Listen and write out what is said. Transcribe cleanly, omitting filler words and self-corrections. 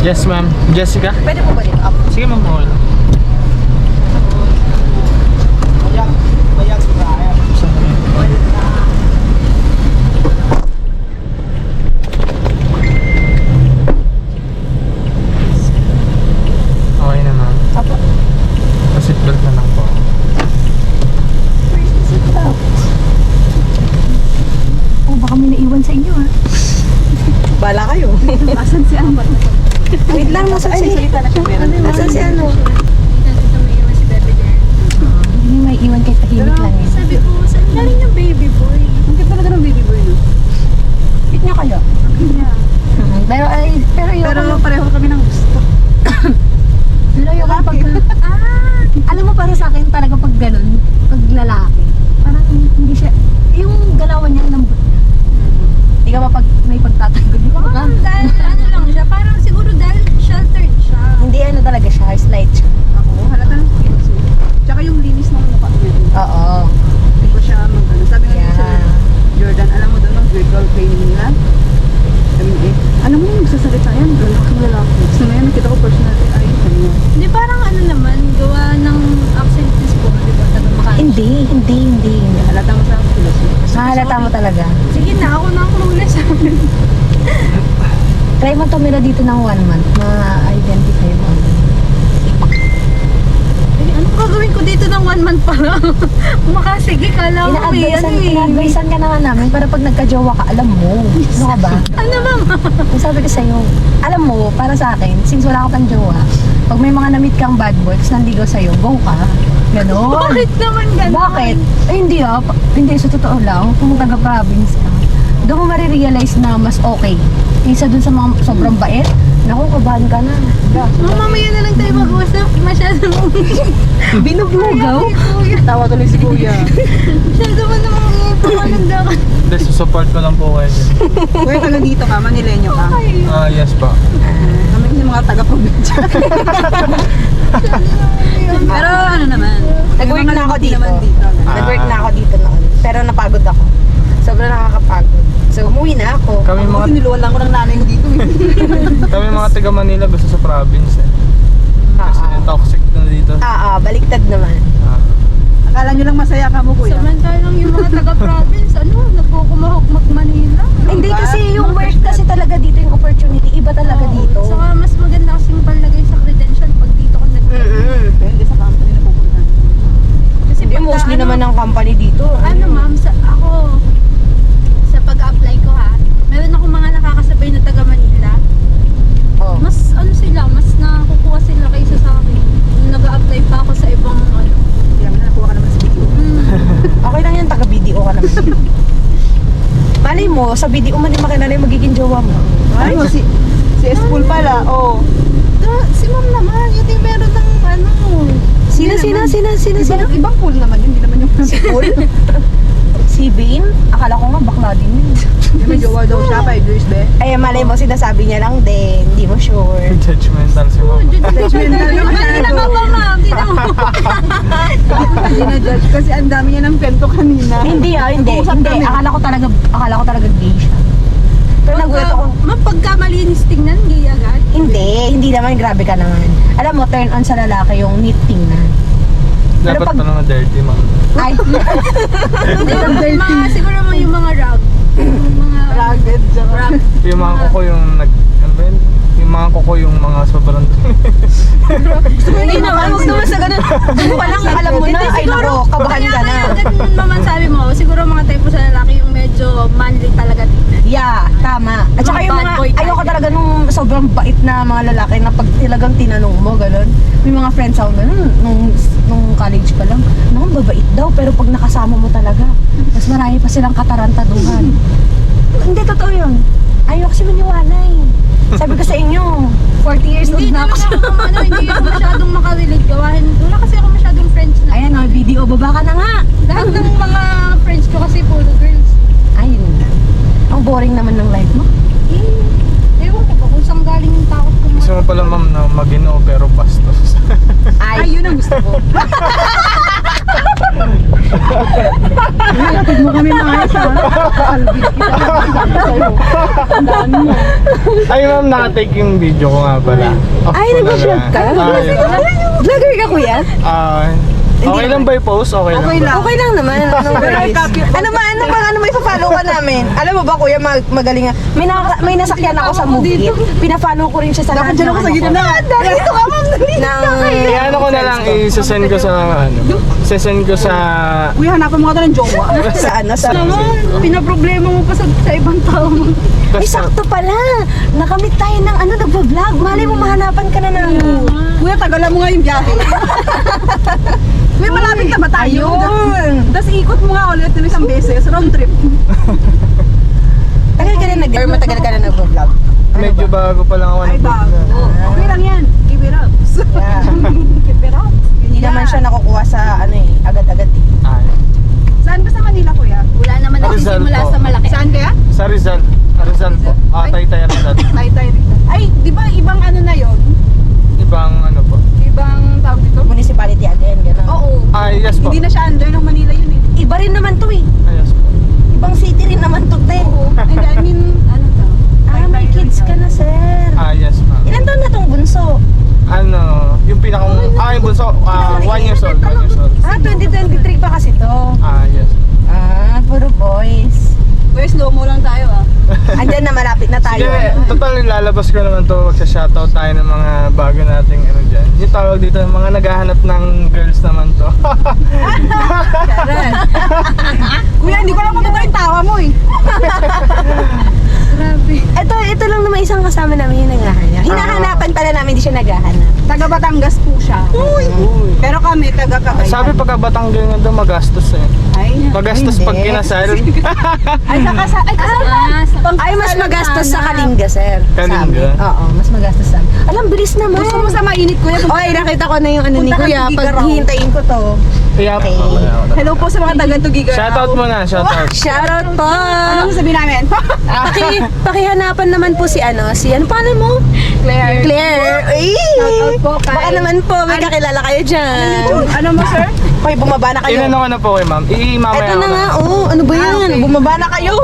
Yes, ma'am. Jessica? Pwede po ba dito? Up. Sige, ma'am. Okay lang. Okay na, ma'am. Apo. Pa-seatbelt na lang po. Where's the seatbelt? Oh, baka may naiwan sa inyo ha. Bala kayo. Asan si Amat? Wait lang, nasan si... Nasan si ano? Hindi may iwan kay tahimik lang yun. Sabi ko, saan galing yung baby boy? Ang cute talaga ng baby boy, no? Cute niya kayo. Pero yung... Pero pareho kami ng gusto. Pero yung kapag... alam mo para sa akin talaga pag ganun, pag lalaki, parang hindi siya... Yung galawan niya, lambot niya. Hindi ka mapag may pagtatanggol. Di ba ka? Dahil ano lang siya, parang siguro dahil sheltered siya. Hindi ano talaga siya, slight siya. Ako, halata ng kilos. Tsaka yung linis ng mukha niya. Oo. Hindi ko siya mag-ano. Sabi nga niya siya, Jordan, alam mo doon ang virtual training nila? Sabi niya, alam mo yung nagsasalita yan, lalaking lalaki. Gusto na yan, nakita ko personality, ay, kanya. Hindi parang ano naman, gawa ng accent ni Spoon, di ba? Taga Makati. Hindi. Halata mo sa kilos. Mahalata mo talaga. Sige na, ako na ang clueless sa akin. Try mo tumira dito ng 1 month, ma-identify mo. Eh, ano gagawin ko dito ng 1 month pa lang? Makasige ka lang. Ina-advisean ka naman namin para pag nagka-jowa ka, alam mo. Ano ka ba? Ano ba? Yung sabi ko sa'yo, alam mo, para sa akin, since wala ka pang jowa, pag may mga na-meet kang bad boy, tapos nandigaw sa'yo, go ka. Ganon. Bakit naman gano'n? Bakit? Eh hindi hindi sa totoo lang, kung taga-province ka, doon mo marirealize na mas okay. Isa dun sa mga sobrang bait, naku, kabahan ka na. Mamaya na lang tayo mag-usap. Masyadong Binublugaw? Tawa tuloy si kuya. Masyado mo namang ipakalanda ka. Hindi, susupport ko lang po kayo dyan. Kuya, taga dito ka, Manileño ka. Yes pa. Kami yung mga taga-probinsya. Pero ano naman, Nag-work may mga na ako limiti dito. naman dito. Nag-work na ako dito noon. Pero napagod ako. Sobrang nakakapagod. So, umuwi na ako. Kami Ako, mga niluwan lang ko ng nanay ko dito. kami mga taga Manila gusto sa province eh. Kasi toxic na dito. Baliktad naman. Ah. Akala nyo lang masaya ka mo, kuya. Samantalang yung mga taga-province, nagkukumahok Manila. Hindi kasi yung work kasi talaga dito, yung opportunity, iba talaga dito. Saka mas maganda kasing palagay sa credential pag dito ka Depende sa company na pupuntahan. Kasi Hindi, pagka, mostly naman ng company dito. Ano ma'am, ako, sa pag-apply ko ha, meron akong mga nakakasabay na taga Manila. Oh. Mas ano sila, mas nakukuha sila kaysa sa akin. Nung nag-a-apply pa ako sa ibang ano. Kaya mo na nakuha ka naman sa video. Okay lang yan, taga-BDO ka naman. Malay mo, sa BDO man din makilala yung magiging jowa mo. Ay, si Espul pala, oh. Si ma'am naman, yun yung meron ng ano. Sino? Ibang pool naman yun, hindi naman yung Si Paul? Si Bane? Akala ko nga bakla din yun. may jowa daw siya, 5 years be. Ay, malay mo, sinasabi niya lang din. Hindi mo sure. Judgmental si mama. Judgmental naman siya. Hindi na ba ma'am? Hindi na mo. Hindi na judge kasi ang dami niya ng kwento kanina. Hindi. Nag-uusap kami. Akala ko talaga gay siya. Pero nagulat ako. Ma'am, pagka malinis tingnan, gay agad. Hindi naman, grabe ka naman. Alam mo, turn on sa lalaki yung neat tingnan. Pero Dapat pag- pa naman dirty, ma'am. Ay, Siguro mo yung mga rug. Yung mga Ragged, rug. Yung mga kuko yung ano ba yun? Yung mga kuko yung mga sobrang hindi naman, huwag naman sa ganun. Ano pa lang, alam mo na, ay nako, kabahan ka na. Ganun naman sabi mo, siguro mga type sa lalaki yung medyo manly talaga tingnan. Yeah, tama. At saka yung Bad mga, boy type. ayoko talaga nung sobrang bait na mga lalaki na pag talagang tinanong mo, gano'n. May mga friends ako gano'n, nung college pa lang, naman babait daw, pero pag nakasama mo talaga, mas marami pa silang katarantaduhan. Hindi, totoo yun. Ayoko kasi maniwala eh. Sabi ko sa inyo, 40 years old Hindi na ako. hindi ako masyadong makarelate gawain. Wala kasi ako masyadong friends na. Ayan o, video, baba ka na nga. Lahat ng mga friends ko kasi puro girls. Ayun. Ang boring naman ng life mo. Ewan ko ba kung saan galing yung takot ko. Gusto mo pala, ma'am, na maginoo pero bastos. Ay, yun ang gusto ko. Hatid mo kami mga isa. Albid kita. Sa'yo. Ang dami mo. Ay ma'am, nakatake yung video ko nga pala. Off Ay, ko na nag-vlog lang. ka? Vlogger ka, kuya? Okay lang ba i-post? Okay lang Okay ba? lang. Okay lang naman. Ano may pa-follow ka namin? Alam mo ba, kuya, magaling nga. May nasakyan ako sa movie. Pina-follow ko rin siya sa Dapat dyan ako sa gitna. Dito ka, ma'am. Ano ko na lang, i-send ko sa sesend ko sa Uy, hanapan mo ka ng jowa. Sa Pinaproblema mo pa sa ibang tao mo. Ay, sakto pala. Nakamit tayo ng nagpa-vlog. Malay mo, mahanapan ka na namin. Kuya, tagalan mo nga yung biyahe. Kuya, malapit na ba tayo? Ayun. Tapos ikot mo nga ulit ng isang beses, round trip. Matagal ka na nag-vlog. medyo bago pa lang ako Ay, bago. Okay lang yan. Give it up. Yeah. Give it up. Hindi naman siya nakukuha sa agad-agad. Ay, Saan ba sa Manila, kuya? Wala naman Rizal nagsisimula po. sa malaki. Saan kaya? sa Rizal. Rizal po. Taytay Rizal. Taytay rin. Ay, di ba ibang ano na yon? Ibang ano po. Ibang tawag dito? Municipality again, gano'n. Oo. Yes po. Hindi na siya under ng Manila yun eh. Iba rin naman to eh. Yes po. Ibang city rin naman to, te. Oo. And I mean, ano to? May kids ka na, sir. Yes ma'am. Ilan taon na tong bunso? Yung yung bunso, 1 years old. 1 years old. 2023 pa kasi to. Yes. Puro boys. Kuya, slow mo lang tayo ah. Andyan na, malapit na tayo. Sige, total lalabas ko naman to. Magsa-shoutout tayo ng mga bago nating dyan. Yung tawag dito, mga naghahanap ng girls naman to. Kuya, hindi ko lang matutuloy yung tawa mo eh. Grabe. Ito lang naman isang kasama namin yung naghahanap. Hinahanapan pala namin, hindi siya naghahanap. Taga Batangas po siya. Uy. Pero kami, taga Cagayan. Sabi pagka Batanggay nga daw magastos eh. Ay, Magastos Hindi. pag kinasal. ay, Ay, mas magastos sa Kalinga, sir. Kalinga? Sabi. Oo, mas magastos sa... Alam, bilis naman. gusto mo sa mainit, kuya? Oy, nakita ko na yung ano ni Punta ka Kuya. ng Pag Gigaraw. hihintayin ko to. Yeah, Okay. Hello po sa mga taga Tugiga. Shoutout mo na, shoutout. Shoutout po! Ano sabihin namin? Pakihanapan naman po si ano pangalan mo? Claire. Claire! Ay! Shoutout po kay... Baka naman po, may kakilala kayo dyan. Ano mo, sir? Hoy, bumaba na kayo. Ilan ako na po kay ma'am? Mamaya Ito ako na nga, ano ba yan? okay. Bumaba na kayo.